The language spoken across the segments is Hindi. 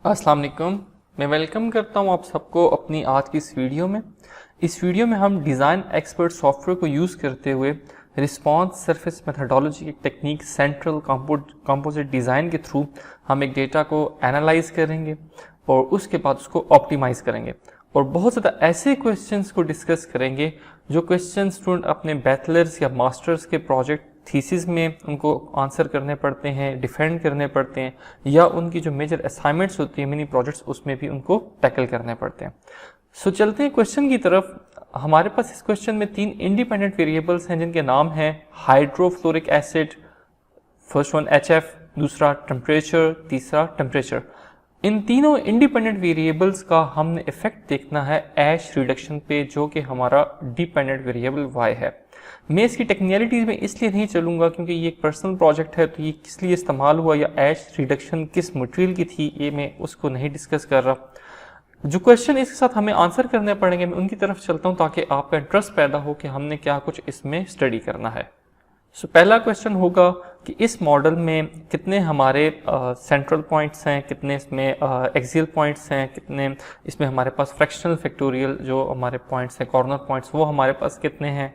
अस्सलाम वालेकुम। मैं वेलकम करता हूं आप सबको अपनी आज की इस वीडियो में। इस वीडियो में हम डिज़ाइन एक्सपर्ट सॉफ्टवेयर को यूज़ करते हुए रिस्पॉन्स सरफेस मेथडोलॉजी की टेक्निक सेंट्रल कंपोजिट डिज़ाइन के थ्रू हम एक डेटा को एनालाइज करेंगे और उसके बाद उसको ऑप्टिमाइज करेंगे और बहुत ज़्यादा ऐसे क्वेश्चंस को डिस्कस करेंगे जो क्वेश्चन स्टूडेंट अपने बैचलर्स या मास्टर्स के प्रोजेक्ट थीसिस में उनको आंसर करने पड़ते हैं, डिफेंड करने पड़ते हैं, या उनकी जो मेजर असाइनमेंट्स होती है मिनी प्रोजेक्ट्स उसमें भी उनको टैकल करने पड़ते हैं। सो चलते हैं क्वेश्चन की तरफ। हमारे पास इस क्वेश्चन में 3 इंडिपेंडेंट वेरिएबल्स हैं जिनके नाम हैं hydrofluoric acid, first one HF, दूसरा टेम्परेचर, तीसरा टेम्परेचर। इन तीनों इंडिपेंडेंट वेरिएबल्स का हमने इफेक्ट देखना है ऐश रिडक्शन पे, जो कि हमारा डिपेंडेंट वेरिएबल y है। मैं इसकी टेक्निकलिटीज में इसलिए नहीं चलूंगा क्योंकि ये एक पर्सनल प्रोजेक्ट है, तो ये किस लिए इस्तेमाल हुआ या ऐश रिडक्शन किस मटेरियल की थी, ये मैं उसको नहीं डिस्कस कर रहा। जो क्वेश्चन इसके साथ हमें आंसर करने पड़ेंगे मैं उनकी तरफ चलता हूँ ताकि आपका इंटरेस्ट पैदा हो कि हमने क्या कुछ इसमें स्टडी करना है। पहला क्वेश्चन होगा कि इस मॉडल में कितने हमारे सेंट्रल पॉइंट्स हैं, कितने इसमें एक्सियल पॉइंट्स हैं, कितने इसमें हमारे पास फ्रैक्शनल फैक्टोरियल जो हमारे पॉइंट्स हैं, कॉर्नर पॉइंट्स, वो हमारे पास कितने हैं।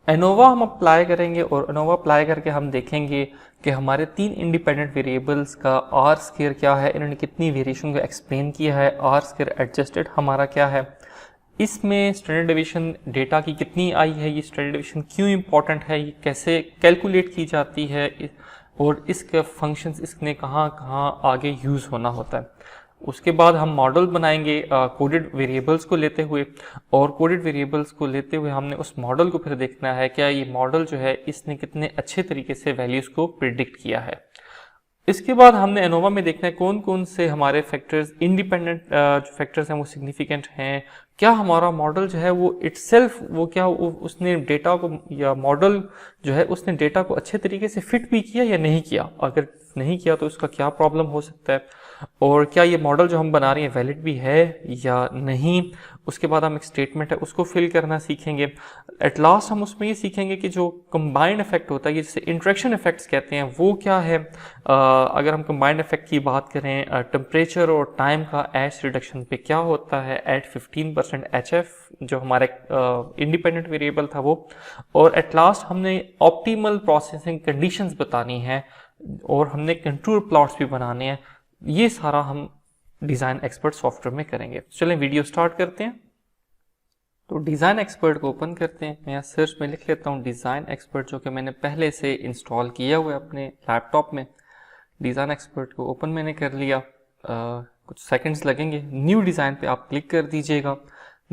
एनोवा हम अप्लाई करेंगे और एनोवा अप्लाई करके हम देखेंगे कि हमारे 3 इंडिपेंडेंट वेरिएबल्स का आर स्क्वायर क्या है, इन्होंने कितनी वेरिएशन को एक्सप्लेन किया है, आर स्क्वायर एडजस्टेड हमारा क्या है, इसमें स्टैंडर्ड डेविएशन डेटा की कितनी आई है, ये स्टैंडर्ड डेविएशन क्यों इंपॉर्टेंट है, ये कैसे कैलकुलेट की जाती है और इसके फंक्शंस इसने कहाँ कहाँ आगे यूज़ होना होता है। उसके बाद हम मॉडल बनाएंगे कोडेड वेरिएबल्स को लेते हुए, और कोडेड वेरिएबल्स को लेते हुए हमने उस मॉडल को फिर देखना है क्या ये मॉडल जो है इसने कितने अच्छे तरीके से वैल्यूज़ को प्रिडिक्ट किया है। इसके बाद हमने एनोवा में देखना है कौन कौन से हमारे फैक्टर्स इंडिपेंडेंट जो फैक्टर्स हैं वो सिग्निफिकेंट हैं, क्या हमारा मॉडल जो है वो इटसेल्फ वो क्या उसने डेटा को या मॉडल जो है उसने डेटा को अच्छे तरीके से फिट भी किया या नहीं किया, अगर नहीं किया तो उसका क्या प्रॉब्लम हो सकता है, और क्या ये मॉडल जो हम बना रहे हैं वैलिड भी है या नहीं। उसके बाद हम एक स्टेटमेंट है उसको फिल करना सीखेंगे। एट लास्ट हम उसमें ये सीखेंगे कि जो कंबाइंड इफेक्ट होता है जिसे इंट्रैक्शन इफेक्ट्स कहते हैं वो क्या है। अगर हम कंबाइंड इफेक्ट की बात करें टेम्परेचर और टाइम का ऐश रिडक्शन पे क्या होता है एट 15% HF जो हमारे इंडिपेंडेंट वेरिएबल था वो, और एट लास्ट हमने ऑप्टिमल प्रोसेसिंग कंडीशंस बतानी है और हमने कंट्रोल प्लॉट्स भी बनाने हैं। ये सारा हम डिज़ाइन एक्सपर्ट सॉफ्टवेयर में करेंगे। चलें वीडियो स्टार्ट करते हैं। तो डिज़ाइन एक्सपर्ट को ओपन करते हैं। मैं यहाँ सर्च में लिख लेता हूँ डिज़ाइन एक्सपर्ट, जो कि मैंने पहले से इंस्टॉल किया हुआ है अपने लैपटॉप में। डिज़ाइन एक्सपर्ट को ओपन मैंने कर लिया, कुछ सेकंड्स लगेंगे। न्यू डिज़ाइन पे आप क्लिक कर दीजिएगा।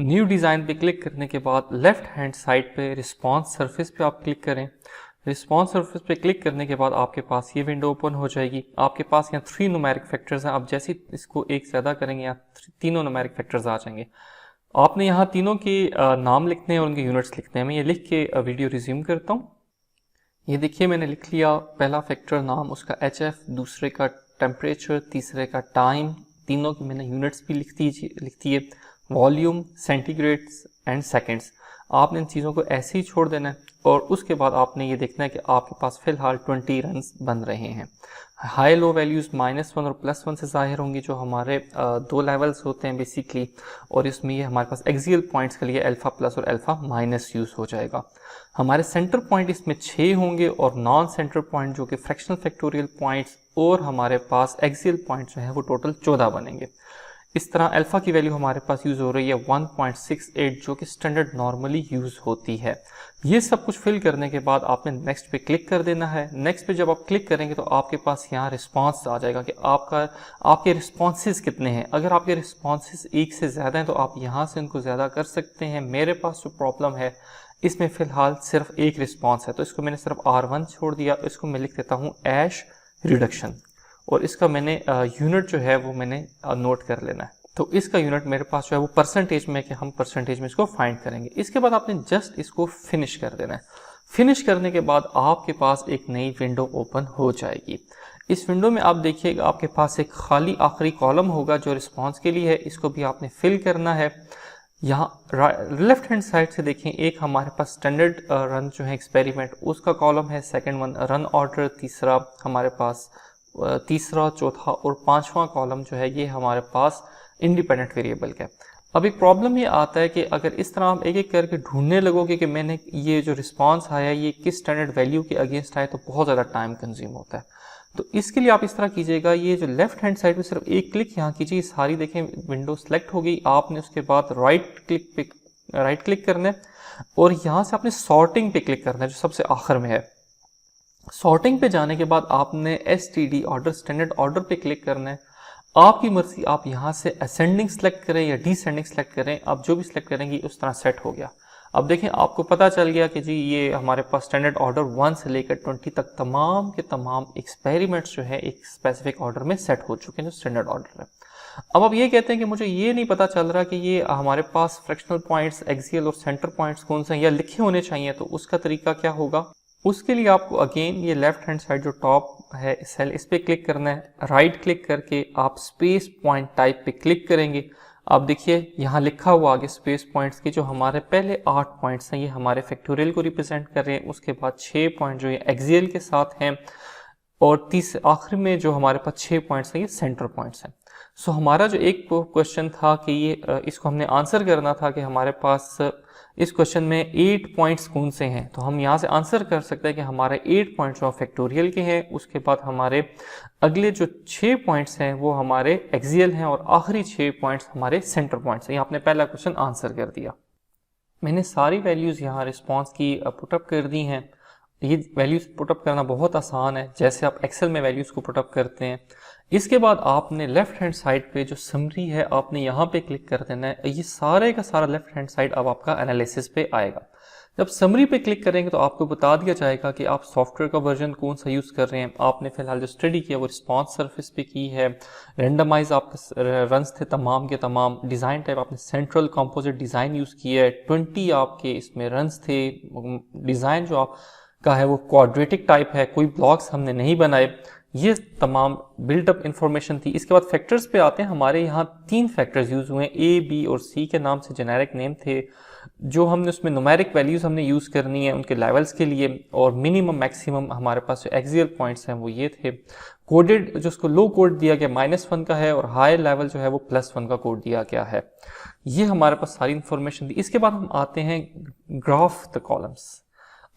न्यू डिज़ाइन पे क्लिक करने के बाद लेफ्ट हैंड साइड पे रिस्पॉन्स सरफेस पे आप क्लिक करें। रिस्पॉन्स सरफेस पे क्लिक करने के बाद आपके पास ये विंडो ओपन हो जाएगी। आपके पास यहाँ 3 न्यूमेरिक फैक्टर्स हैं। आप जैसे ही इसको एक ज़्यादा करेंगे यहाँ तीनों न्यूमेरिक फैक्टर्स आ जाएंगे। आपने यहाँ तीनों के नाम लिखने हैं और उनके यूनिट्स लिखने हैं। मैं ये लिख के वीडियो रिज्यूम करता हूँ। ये देखिए मैंने लिख लिया। पहला फैक्टर नाम उसका HF, दूसरे का टेम्परेचर, तीसरे का टाइम, तीनों की मैंने यूनिट्स भी लिख दी है, वॉल्यूम, सेंटीग्रेड्स एंड सेकेंड्स। आपने इन चीज़ों को ऐसे ही छोड़ देना है और उसके बाद आपने ये देखना है कि आपके पास फ़िलहाल 20 रन्स बन रहे हैं। हाई लो वैल्यूज़ -1 और +1 से ज़ाहिर होंगी, जो हमारे 2 लेवल्स होते हैं बेसिकली, और इसमें ये हमारे पास एक्सियल पॉइंट्स के लिए अल्फ़ा प्लस और अल्फ़ा माइनस यूज़ हो जाएगा। हमारे सेंटर पॉइंट इसमें 6 होंगे और नॉन सेंटर पॉइंट जो कि फ्रैक्शनल फैक्टोरियल पॉइंट्स और हमारे पास एक्सियल पॉइंट जो है वो टोटल 14 बनेंगे। इस तरह अल्फ़ा की वैल्यू हमारे पास यूज़ हो रही है 1.68 जो कि स्टैंडर्ड नॉर्मली यूज़ होती है। ये सब कुछ फिल करने के बाद आपने नेक्स्ट पे क्लिक कर देना है। नेक्स्ट पे जब आप क्लिक करेंगे तो आपके पास यहाँ रिस्पांस आ जाएगा कि आपके रिस्पॉन्सेज कितने हैं। अगर आपके रिस्पॉन्सेज 1 से ज़्यादा हैं तो आप यहाँ से उनको ज़्यादा कर सकते हैं। मेरे पास जो प्रॉब्लम है इसमें फ़िलहाल सिर्फ एक रिस्पॉन्स है, तो इसको मैंने सिर्फ R1 छोड़ दिया। इसको मैं लिख देता हूँ ऐश रिडक्शन, और इसका मैंने यूनिट जो है वो मैंने नोट कर लेना है। तो इसका यूनिट मेरे पास जो है वो परसेंटेज में, कि हम परसेंटेज में इसको फाइंड करेंगे। इसके बाद आपने जस्ट इसको फिनिश कर देना है। फिनिश करने के बाद आपके पास एक नई विंडो ओपन हो जाएगी। इस विंडो में आप देखिएगा आपके पास एक खाली आखिरी कॉलम होगा जो रिस्पॉन्स के लिए है। इसको भी आपने फिल करना है। यहाँ लेफ्ट हैंड साइड से देखें, एक हमारे पास स्टैंडर्ड रन जो है एक्सपेरिमेंट उसका कॉलम है, सेकंड वन रन ऑर्डर, तीसरा हमारे पास तीसरा, चौथा और पांचवा कॉलम जो है ये हमारे पास इंडिपेंडेंट वेरिएबल का है। अब एक प्रॉब्लम ये आता है कि अगर इस तरह आप एक एक करके ढूंढने लगोगे कि मैंने ये जो रिस्पांस आया ये किस स्टैंडर्ड वैल्यू के अगेंस्ट आया, तो बहुत ज़्यादा टाइम कंज्यूम होता है। तो इसके लिए आप इस तरह कीजिएगा, ये जो लेफ्ट हैंड साइड पे सिर्फ एक क्लिक यहाँ कीजिए, सारी देखें विंडो सेलेक्ट हो गई। आपने उसके बाद राइट क्लिक करना है और यहाँ से आपने सॉर्टिंग पे क्लिक करना है जो सबसे आखिर में है। सॉर्टिंग पे जाने के बाद आपने STD ऑर्डर, स्टैंडर्ड ऑर्डर पे क्लिक करना है। आपकी मर्जी, आप यहाँ से असेंडिंग सेलेक्ट करें या डिसेंडिंग सेलेक्ट करें, आप जो भी सिलेक्ट करेंगे उस तरह सेट हो गया। अब देखें आपको पता चल गया कि जी ये हमारे पास स्टैंडर्ड ऑर्डर 1 से लेकर 20 तक तमाम के तमाम एक्सपेरिमेंट्स जो है एक स्पेसिफिक ऑर्डर में सेट हो चुके हैं जो स्टैंडर्ड ऑर्डर है। अब आप ये कहते हैं कि मुझे ये नहीं पता चल रहा कि ये हमारे पास फ्रैक्शनल पॉइंट्स, एक्सियल और सेंटर पॉइंट्स कौन से हैं या लिखे होने चाहिए, तो उसका तरीका क्या होगा? उसके लिए आपको अगेन ये लेफ्ट हैंड साइड जो टॉप है सेल, इस पर क्लिक करना है। राइट क्लिक करके आप स्पेस पॉइंट टाइप पे क्लिक करेंगे। आप देखिए यहाँ लिखा हुआ आगे स्पेस पॉइंट्स की जो हमारे पहले 8 पॉइंट्स हैं ये हमारे फैक्टोरियल को रिप्रेजेंट कर रहे हैं। उसके बाद 6 पॉइंट जो ये एक्सियल के साथ हैं और आखिर में जो हमारे पास 6 पॉइंट्स हैं ये सेंटर पॉइंट्स हैं। सो हमारा जो एक क्वेश्चन था कि ये इसको हमने आंसर करना था कि हमारे पास इस क्वेश्चन में 8 पॉइंट्स कौन से हैं, तो हम यहाँ से आंसर कर सकते हैं कि हमारे 8 पॉइंट्स जो फैक्टोरियल के हैं। उसके बाद हमारे अगले जो 6 पॉइंट्स हैं वो हमारे एक्सियल हैं और आखिरी 6 पॉइंट्स हमारे सेंटर पॉइंट्स हैं। आपने पहला क्वेश्चन आंसर कर दिया। मैंने सारी वैल्यूज़ यहाँ रिस्पॉन्स की पुटअप कर दी हैं। ये वैल्यूज़ पुटअप करना बहुत आसान है, जैसे आप एक्सेल में वैल्यूज़ को पुटअप करते हैं। इसके बाद आपने लेफ्ट हैंड साइड पे जो समरी है आपने यहाँ पे क्लिक कर देना है। ये सारे का सारा लेफ्ट हैंड साइड अब आपका एनालिसिस पे आएगा। जब समरी पे क्लिक करेंगे तो आपको बता दिया जाएगा कि आप सॉफ्टवेयर का वर्जन कौन सा यूज़ कर रहे हैं। आपने फिलहाल जो स्टडी किया वो रिस्पॉन्स सरफेस पे की है। रेंडमाइज आपके रन्स थे तमाम के तमाम। डिज़ाइन टाइप आपने सेंट्रल कंपोजिट डिज़ाइन यूज़ किया है। 20 आपके इसमें रन्स थे। डिज़ाइन जो आपका है वो क्वाड्रेटिक टाइप है, कोई ब्लॉक्स हमने नहीं बनाए। ये तमाम बिल्टअप इंफॉर्मेशन थी। इसके बाद फैक्टर्स पे आते हैं। हमारे यहाँ 3 फैक्टर्स यूज़ हुए हैं, A, B और C के नाम से जेनेरिक नेम थे। जो हमने उसमें न्यूमेरिक वैल्यूज़ हमने यूज़ करनी है उनके लेवल्स के लिए, और मिनिमम मैक्सिमम हमारे पास जो एक्सियल पॉइंट्स हैं वो ये थे। कोडेड जो उसको लो कोड दिया गया -1 का है और हाई लेवल जो है वो +1 का कोड दिया गया है। ये हमारे पास सारी इंफॉर्मेशन थी। इसके बाद हम आते हैं ग्राफ द कॉलम्स।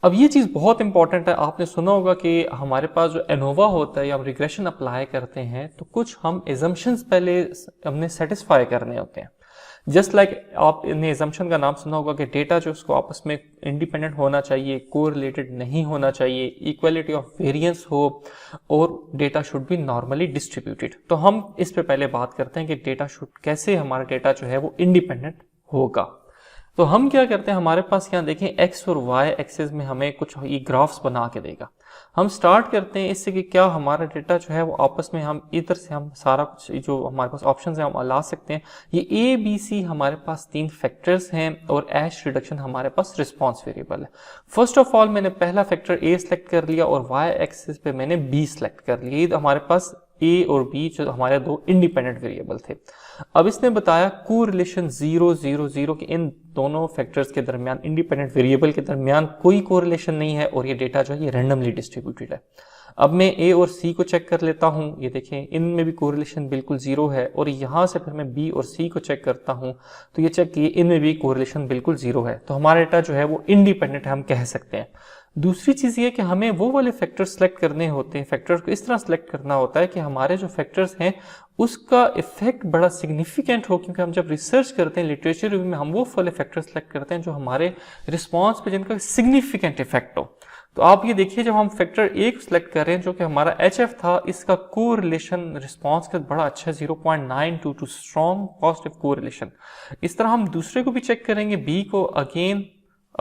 अब ये चीज़ बहुत इंपॉर्टेंट है। आपने सुना होगा कि हमारे पास जो एनोवा होता है या हम रिग्रेशन अप्लाई करते हैं तो कुछ हम एजम्पशंस पहले हमने सेटिस्फाई करने होते हैं। जस्ट लाइक आपने एजम्पशन का नाम सुना होगा कि डेटा जो उसको आपस में इंडिपेंडेंट होना चाहिए, कोरिलेटेड नहीं होना चाहिए, इक्वलिटी ऑफ वेरिएंस हो और data should be normally distributed. तो हम इस पे पहले बात करते हैं कि डेटा शुड कैसे, हमारा डेटा जो है वो इंडिपेंडेंट होगा। तो हम क्या करते हैं, हमारे पास यहाँ देखें एक्स और वाई एक्सेस में हमें कुछ ये ग्राफ्स बना के देगा। हम स्टार्ट करते हैं इससे कि क्या हमारा डेटा जो है वो आपस में हम इधर से हम सारा कुछ जो हमारे पास ऑप्शंस हैं हम ला सकते हैं। ये A, B, C हमारे पास 3 फैक्टर्स हैं और एश रिडक्शन हमारे पास रिस्पॉन्स वेरिएबल है। फर्स्ट ऑफ ऑल मैंने पहला फैक्टर A सेलेक्ट कर लिया और वाई एक्सेस पे मैंने B सेलेक्ट कर लिया। ये हमारे पास A और B जो हमारे 2 इंडिपेंडेंट वेरिएबल थे। अब इसने बताया कोरिलेशन 0, 0, 0 कि इन दोनों फैक्टर्स के दरमियान, इंडिपेंडेंट वेरिएबल के दरमियान कोई कोरिलेशन नहीं है और ये डेटा जो है ये रैंडमली डिस्ट्रीब्यूटेड है। अब मैं A और C को चेक कर लेता हूँ। ये देखें इनमें भी कोरिलेशन बिल्कुल 0 है और यहाँ से फिर मैं B और C को चेक करता हूँ तो ये चेक किए इनमें भी कोरिलेशन बिल्कुल 0 है। तो हमारा डेटा जो है वो इंडिपेंडेंट है, हम कह सकते हैं। दूसरी चीज़ ये कि हमें वो वाले फैक्टर्स सेलेक्ट करने होते हैं, फैक्टर्स को इस तरह सेलेक्ट करना होता है कि हमारे जो फैक्टर्स हैं उसका इफेक्ट बड़ा सिग्निफिकेंट हो, क्योंकि हम जब रिसर्च करते हैं लिटरेचर रिव्यू में हम वो वाले फैक्टर्स सेलेक्ट करते हैं जो हमारे रिस्पॉन्स पे जिनका सिग्निफिकेंट इफेक्ट हो। तो आप ये देखिए जब हम फैक्टर A को सिलेक्ट कर रहे हैं जो कि हमारा HF था, इसका कोरिलेशन रिस्पॉन्स का बड़ा अच्छा 0.922 स्ट्रॉन्ग पॉजिटिव कोरिलेशन। इस तरह हम दूसरे को भी चेक करेंगे, B को again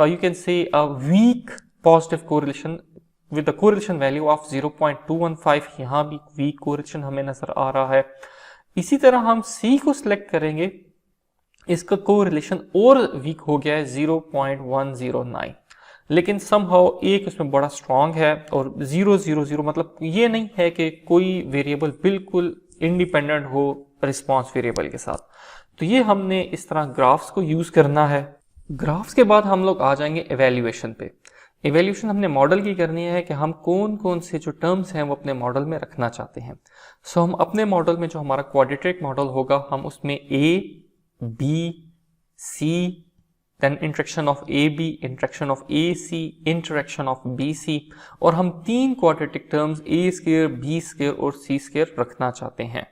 you can say a weak positive correlation with the correlation value of 0.215। यहाँ भी वीक कोरिलेशन हमें नजर आ रहा है। इसी तरह हम C को सिलेक्ट करेंगे, इसका कोरिलेशन और वीक हो गया है 0.109, लेकिन समहाउ एक उसमें बड़ा स्ट्रॉन्ग है और 0.000 मतलब ये नहीं है कि कोई वेरिएबल बिल्कुल इंडिपेंडेंट हो रिस्पॉन्स वेरिएबल के साथ। तो ये हमने इस तरह ग्राफ्स को यूज करना है। ग्राफ्स के बाद हम लोग आ जाएंगे एवेल्युएशन पे। इवैल्यूएशन हमने मॉडल की करनी है कि हम कौन कौन से जो टर्म्स हैं वो अपने मॉडल में रखना चाहते हैं। सो हम अपने मॉडल में जो हमारा क्वाड्रेटिक मॉडल होगा हम उसमें A B C, then interaction of A B, interaction of A C, interaction of B C, और हम 3 quadratic terms A square, B square और सी स्क्वायर रखना चाहते हैं।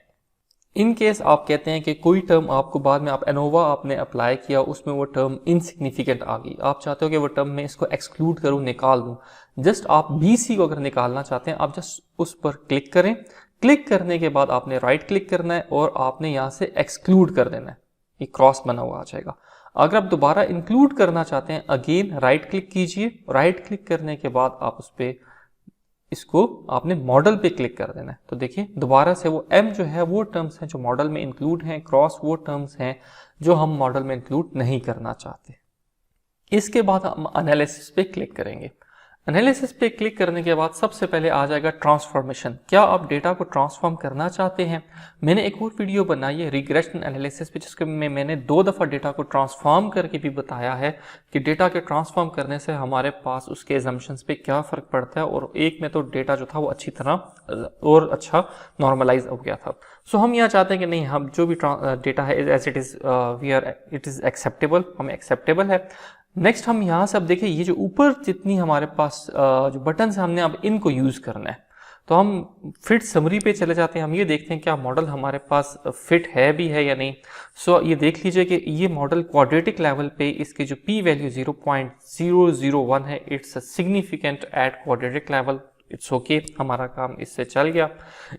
इन केस आप कहते हैं कि कोई टर्म आपको बाद में आप एनोवा आपने अप्लाई किया उसमें वो टर्म इनसिग्निफिकेंट आ गई, आप चाहते हो कि वो टर्म मैं इसको एक्सक्लूड करूं, निकाल दूं, जस्ट आप बी सी को अगर निकालना चाहते हैं आप जस्ट उस पर क्लिक करें। क्लिक करने के बाद आपने राइट क्लिक करना है और आपने यहाँ से एक्सक्लूड कर देना है, ये क्रॉस बना हुआ आ जाएगा। अगर आप दोबारा इंक्लूड करना चाहते हैं अगेन राइट क्लिक कीजिए, राइट क्लिक करने के बाद आप उस पर इसको आपने मॉडल पे क्लिक कर देना है। तो देखिए दोबारा से वो m जो है वो टर्म्स हैं जो मॉडल में इंक्लूड हैं, क्रॉस वो टर्म्स हैं जो हम मॉडल में इंक्लूड नहीं करना चाहते। इसके बाद हम एनालिसिस पे क्लिक करेंगे। एनालिसिस पे क्लिक करने के बाद सबसे पहले आ जाएगा ट्रांसफॉर्मेशन। क्या आप डेटा को ट्रांसफॉर्म करना चाहते हैं? मैंने एक और वीडियो बनाई है रिग्रेशन एनालिसिस पे जिसके में मैंने 2 दफ़ा डेटा को ट्रांसफॉर्म करके भी बताया है कि डेटा के ट्रांसफॉर्म करने से हमारे पास उसके एजम्पशंस पे क्या फ़र्क पड़ता है, और एक में तो डेटा जो था वो अच्छी तरह और अच्छा नॉर्मलाइज हो गया था। सो हम यहाँ चाहते हैं कि नहीं, हम जो भी डेटा है as it is it is acceptable, हमें एक्सेप्टेबल है। नेक्स्ट हम यहाँ से अब देखिए ये जो ऊपर जितनी हमारे पास जो बटन है हमने अब इनको यूज़ करना है। तो हम फिट समरी पे चले जाते हैं, हम ये देखते हैं क्या मॉडल हमारे पास फिट है भी है या नहीं। सो ये देख लीजिए कि ये मॉडल क्वाड्रेटिक लेवल पे इसकी जो पी वैल्यू 0.001 है, it's significant at quadratic level, it's okay, हमारा काम इससे चल गया।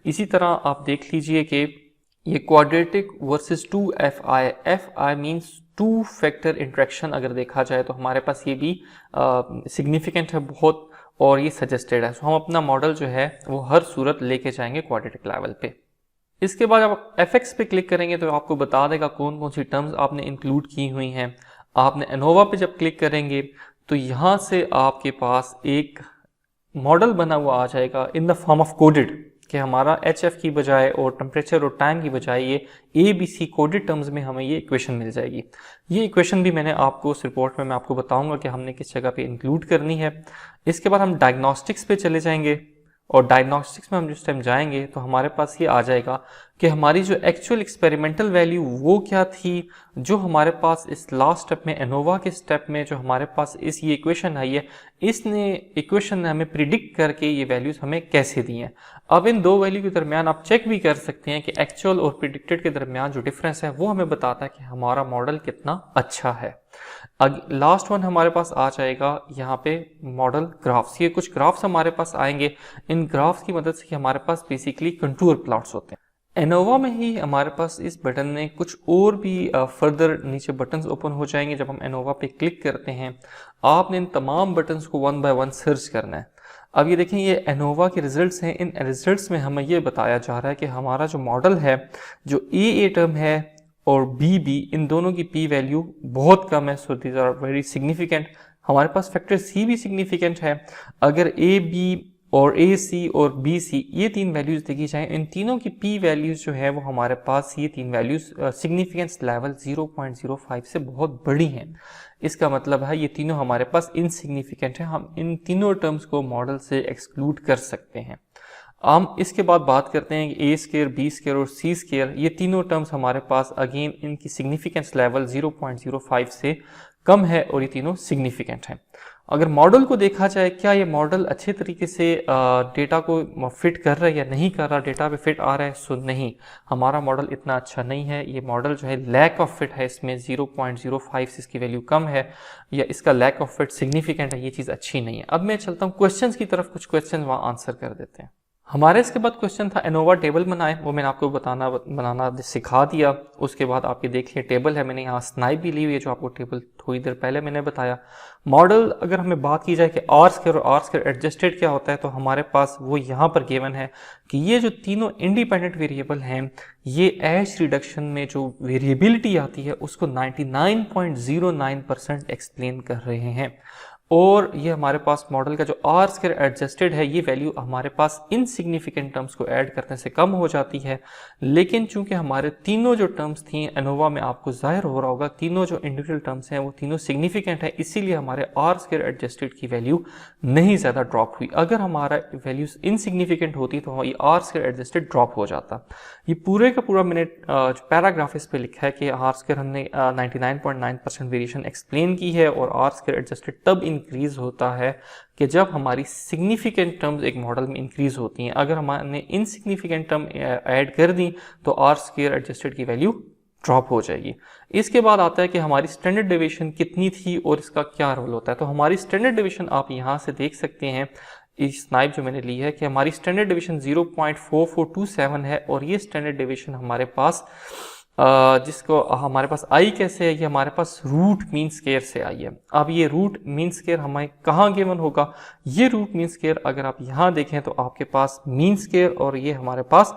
इसी तरह आप देख लीजिए कि ये quadratic versus 2fi, fi means 2 factor interaction अगर देखा जाए तो हमारे पास ये भी सिग्निफिकेंट है बहुत, और ये सजेस्टेड है। सो हम अपना मॉडल जो है वो हर सूरत लेके जाएंगे क्वाड्रेटिक लेवल पे। इसके बाद आप fx पे क्लिक करेंगे तो आपको बता देगा कौन कौन सी टर्म्स आपने इंक्लूड की हुई हैं। आपने एनोवा पे जब क्लिक करेंगे तो यहाँ से आपके पास एक मॉडल बना हुआ आ जाएगा in the form of coded, कि हमारा HF की बजाय और टेम्परेचर और टाइम की बजाय ये ABC कोडेड टर्म्स में हमें ये इक्वेशन मिल जाएगी। ये इक्वेशन भी मैंने आपको उस रिपोर्ट में मैं आपको बताऊंगा कि हमने किस जगह पे इंक्लूड करनी है। इसके बाद हम डायग्नोस्टिक्स पे चले जाएंगे, और डायग्नोस्टिक्स में हम जिस टाइम जाएंगे तो हमारे पास ये आ जाएगा कि हमारी जो एक्चुअल एक्सपेरिमेंटल वैल्यू वो क्या थी, जो हमारे पास इस लास्ट स्टेप में एनोवा के स्टेप में जो हमारे पास ये इक्वेशन आई है, इसने इक्वेशन ने हमें प्रिडिक्ट करके ये वैल्यूज हमें कैसे दी हैं। अब इन 2 वैल्यू के दरमियान आप चेक भी कर सकते हैं कि एक्चुअल और प्रिडिक्टेड के दरमियान जो डिफरेंस है वो हमें बताता है कि हमारा मॉडल कितना अच्छा है। लास्ट वन हमारे पास आ जाएगा यहाँ पे मॉडल ग्राफ्स। ये कुछ ग्राफ्स हमारे पास आएंगे, इन ग्राफ्स की मदद से हमारे पास बेसिकली कंटूर प्लॉट्स होते हैं। एनोवा में ही हमारे पास इस बटन में कुछ और भी फर्दर नीचे बटन्स ओपन हो जाएंगे। जब हम एनोवा पे क्लिक करते हैं आपने इन तमाम बटन्स को 1 बाय 1 सर्च करना है। अब ये देखें ये एनोवा के रिजल्ट्स हैं, इन रिजल्ट्स में हमें ये बताया जा रहा है कि हमारा जो मॉडल है, जो ए टर्म है और बी, इन दोनों की पी वैल्यू बहुत कम है। So these are very significant. हमारे पास फैक्टर सी भी सिग्निफिकेंट है। अगर ए बी और ए सी और बी सी ये 3 वैल्यूज देखी जाए, इन तीनों की पी वैल्यूज जो है वो हमारे पास ये 3 वैल्यूज सिग्निफिकेंस लेवल 0.05 से बहुत बड़ी हैं। इसका मतलब है ये तीनों हमारे पास इनसिग्निफिकेंट है, हम इन तीनों टर्म्स को मॉडल से एक्सक्लूड कर सकते हैं। हम इसके बाद बात करते हैं कि ए स्क्वायर, बी स्क्वायर और सी स्क्वायर, ये तीनों टर्म्स हमारे पास अगेन इनकी सिग्निफिकेंस लेवल 0.05 से कम है और ये तीनों सिग्निफिकेंट हैं। अगर मॉडल को देखा जाए, क्या ये मॉडल अच्छे तरीके से डेटा को फिट कर रहा है या नहीं कर रहा, डेटा पे फिट आ रहा है, सो नहीं, हमारा मॉडल इतना अच्छा नहीं है। ये मॉडल जो है लैक ऑफ फिट है, इसमें 0.05 से इसकी वैल्यू कम है या इसका लैक ऑफ फिट सिग्निफिकेंट है, ये चीज़ अच्छी नहीं है। अब मैं चलता हूँ क्वेश्चन की तरफ, कुछ क्वेश्चन वहाँ आंसर कर देते हैं। हमारे इसके बाद क्वेश्चन था एनोवा टेबल बनाए, वो मैंने आपको बनाना सिखा दिया। उसके बाद आप ये देखिए टेबल है, मैंने यहाँ स्नाइप भी ली हुई है जो आपको टेबल थोड़ी देर पहले मैंने बताया। मॉडल अगर हमें बात की जाए कि आर स्क्वायर और आर स्क्वायर एडजस्टेड क्या होता है, तो हमारे पास वो यहाँ पर गिवन है कि ये जो तीनों इंडिपेंडेंट वेरिएबल हैं, ये एज रिडक्शन में जो वेरिएबिलिटी आती है उसको 99.09% एक्सप्लेन कर रहे हैं। और ये हमारे पास मॉडल का जो आर स्क्वायर एडजस्टेड है, ये वैल्यू हमारे पास इनसिग्निफिकेंट टर्म्स को ऐड करने से कम हो जाती है। लेकिन चूंकि हमारे तीनों जो टर्म्स थी एनोवा में, आपको जाहिर हो रहा होगा तीनों जो इंडिविजुअल टर्म्स हैं वो तीनों सिग्निफिकेंट है, इसीलिए हमारे आर स्क्वायर एडजस्टेड की वैल्यू नहीं ज़्यादा ड्रॉप हुई। अगर हमारा वैल्यूज इनसिग्निफिकेंट होती तो ये आर स्क्वायर एडजस्टेड ड्रॉप हो जाता। ये पूरे का पूरा मैंने जो पैराग्राफ इस पे लिखा है कि आर स्क्वायर हमने 99.9% वेरिएशन एक्सप्लेन की है, और आर स्क्वायर एडजस्टेड तब इंक्रीज होता है कि जब हमारी सिग्निफिकेंट टर्म्स एक मॉडल में इंक्रीज होती हैं। अगर हमने इनसिग्निफिकेंट टर्म ऐड कर दी तो आर स्क्वायर एडजस्टेड की वैल्यू ड्रॉप हो जाएगी। इसके बाद आता है कि हमारी स्टैंडर्ड डेविएशन कितनी थी और इसका क्या रोल होता है। तो हमारी स्टैंडर्ड डेविएशन आप यहाँ से देख सकते हैं, इस स्नाइप जो मैंने ली है, कि हमारी स्टैंडर्ड डेविएशन 0.4427 है, और ये स्टैंडर्ड डेविएशन हमारे पास जिसको हमारे पास आई कैसे है, ये हमारे पास रूट मीन स्क्वायर से आई है। अब ये रूट मीन स्क्वायर हमें कहाँ गिवन होगा, ये रूट मीन स्क्वायर अगर आप यहाँ देखें तो आपके पास मीन स्क्वायर और ये हमारे पास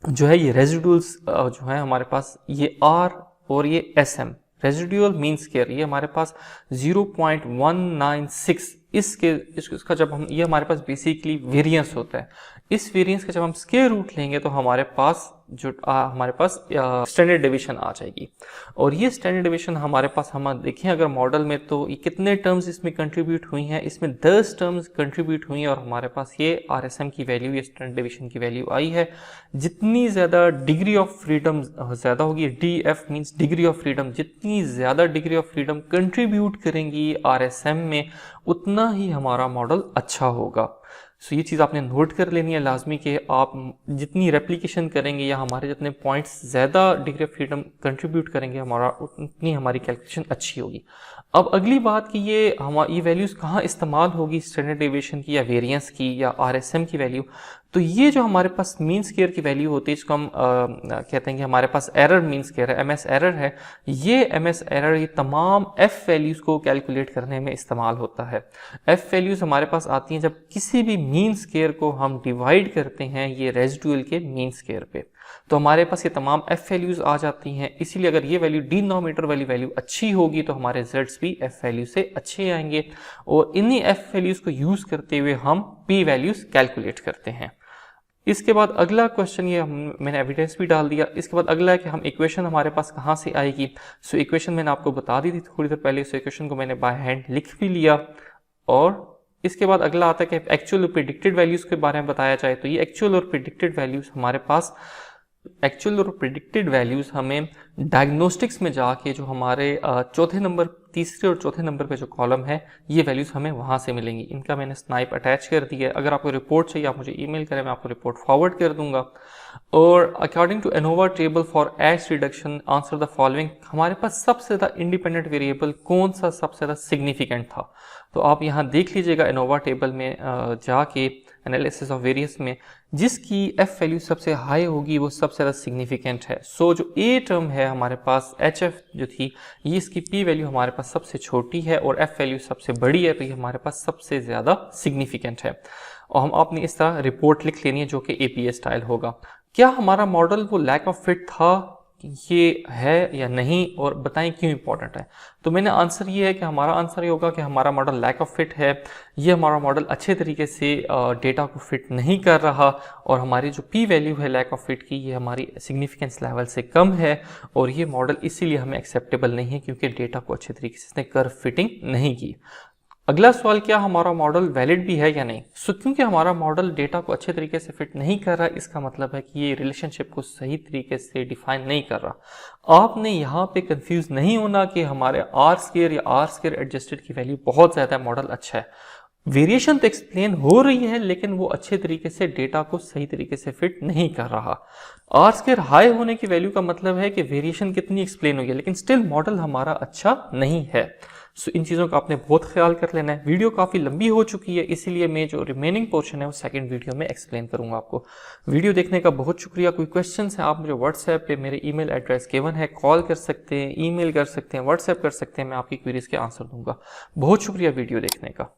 जो है ये रेजिडुअल्स जो है हमारे पास ये आर और ये S M, residual mean square ये हमारे पास 0.196 इसका जब हम, ये हमारे पास बेसिकली वेरिएंस होता है। इस वेरिएंस का जब हम स्क्वायर रूट लेंगे तो हमारे पास जो हमारे पास स्टैंडर्ड डेविएशन आ जाएगी। और ये स्टैंडर्ड डेविएशन हमारे पास, हम देखें अगर मॉडल में, तो ये कितने टर्म्स इसमें कंट्रीब्यूट हुई हैं, इसमें 10 टर्म्स कंट्रीब्यूट हुई हैं, और हमारे पास ये आरएसएम की वैल्यू, ये स्टैंडर्ड डेविएशन की वैल्यू आई है। जितनी ज़्यादा डिग्री ऑफ फ्रीडम ज़्यादा होगी, DF means degree of freedom, जितनी ज़्यादा डिग्री ऑफ फ्रीडम कंट्रीब्यूट करेंगी आरएसएम में, उतना ही हमारा मॉडल अच्छा होगा। सो ये चीज़ आपने नोट कर लेनी है लाजमी, कि आप जितनी रेप्लिकेशन करेंगे या हमारे जितने पॉइंट्स ज़्यादा डिग्री ऑफ फ्रीडम कंट्रीब्यूट करेंगे हमारा, उतनी हमारी कैलकुलेशन अच्छी होगी। अब अगली बात कि ये वैल्यूज़ कहाँ इस्तेमाल होगी, स्टैंडर्ड डेविएशन की या वेरिएंस की या आरएसएम की वैल्यू। तो ये जो हमारे पास मीन स्क्वायर की वैल्यू होती है, इसको हम कहते हैं कि हमारे पास एरर मीन स्क्वायर है, MS एरर है। ये MS एरर ये तमाम F वैल्यूज़ को कैलकुलेट करने में इस्तेमाल होता है। F वैल्यूज़ हमारे पास आती हैं जब किसी भी मीन स्क्वायर को हम डिवाइड करते हैं ये रेजिडुअल के मीन स्क्वायर पे, तो हमारे पास ये तमाम F वैल्यूज़ आ जाती हैं। इसीलिए अगर ये वैल्यू डिनोमिनेटर वाली वैल्यू अच्छी होगी तो हमारे रिजल्ट्स भी F वैल्यू से अच्छे आएंगे, और इन्हीं F वैल्यूज़ को यूज़ करते हुए हम P वैल्यूज़ कैलकुलेट करते हैं। इसके बाद अगला क्वेश्चन, ये मैंने एविडेंस भी डाल दिया। इसके बाद अगला है कि हम इक्वेशन हमारे पास कहाँ से आएगी। सो इक्वेशन मैंने आपको बता दी थी थोड़ी देर पहले, सो इक्वेशन को मैंने बाय हैंड लिख भी लिया। और इसके बाद अगला आता है कि एक्चुअल और प्रेडिक्टेड वैल्यूज़ के बारे में बताया जाए। तो ये एक्चुअल और प्रेडिक्टेड वैल्यूज़ हमारे पास, एक्चुअल और प्रेडिक्टेड वैल्यूज़ हमें डायग्नोस्टिक्स में जाके जो हमारे चौथे नंबर, तीसरे और चौथे नंबर पे जो कॉलम है, ये वैल्यूज़ हमें वहाँ से मिलेंगी। इनका मैंने स्नाइप अटैच कर दिया है। अगर आपको रिपोर्ट चाहिए आप मुझे ईमेल करें, मैं आपको रिपोर्ट फॉरवर्ड कर दूंगा। और according to ANOVA table for age reduction answer the following, हमारे पास सबसे ज़्यादा इंडिपेंडेंट वेरिएबल कौन सा सबसे ज़्यादा सिग्निफिकेंट था। तो आप यहाँ देख लीजिएगा एनोवा टेबल में जाके एनालिसिस ऑफ वेरियस में, जिसकी F वैल्यू सबसे हाई होगी वो सबसे ज़्यादा सिग्निफिकेंट है। सो जो A टर्म है हमारे पास HF जो थी, ये इसकी P वैल्यू हमारे पास सबसे छोटी है और F वैल्यू सबसे बड़ी है, तो ये हमारे पास सबसे ज़्यादा सिग्निफिकेंट है। और हम आपने इस तरह रिपोर्ट लिख लेनी है जो कि APA स्टाइल होगा। क्या हमारा मॉडल वो लैक ऑफ फिट था, ये है या नहीं, और बताएं क्यों इंपॉर्टेंट है। तो मैंने आंसर ये है कि हमारा आंसर ये होगा कि हमारा मॉडल लैक ऑफ फिट है। ये हमारा मॉडल अच्छे तरीके से डेटा को फिट नहीं कर रहा, और हमारी जो P वैल्यू है लैक ऑफ फिट की, ये हमारी सिग्निफिकेंस लेवल से कम है, और ये मॉडल इसीलिए हमें एक्सेप्टेबल नहीं है क्योंकि डेटा को अच्छे तरीके से इसने कर्व फिटिंग नहीं की। अगला सवाल, क्या हमारा मॉडल वैलिड भी है या नहीं। सो क्योंकि हमारा मॉडल डेटा को अच्छे तरीके से फिट नहीं कर रहा, इसका मतलब है कि ये रिलेशनशिप को सही तरीके से डिफाइन नहीं कर रहा। आपने यहाँ पे कंफ्यूज नहीं होना कि हमारे आर स्क्वायर या आर स्क्वायर एडजस्टेड की वैल्यू बहुत ज़्यादा, मॉडल अच्छा है, वेरिएशन तो एक्सप्लेन हो रही है, लेकिन वो अच्छे तरीके से डेटा को सही तरीके से फिट नहीं कर रहा। आर स्क्वायर हाई होने की वैल्यू का मतलब है कि वेरिएशन कितनी एक्सप्लेन हुई है, लेकिन स्टिल मॉडल हमारा अच्छा नहीं है। सो इन चीज़ों का आपने बहुत ख्याल कर लेना है। वीडियो काफ़ी लंबी हो चुकी है, इसीलिए मैं जो रिमेनिंग पोर्शन है वो सेकंड वीडियो में एक्सप्लेन करूंगा आपको। वीडियो देखने का बहुत शुक्रिया। कोई क्वेश्चंस है आप मुझे व्हाट्सएप पे, मेरे ईमेल एड्रेस गिवन है, कॉल कर सकते हैं, ईमेल कर सकते हैं, व्हाट्सएप कर सकते हैं, मैं आपकी क्वेरीज के आंसर दूंगा। बहुत शुक्रिया वीडियो देखने का।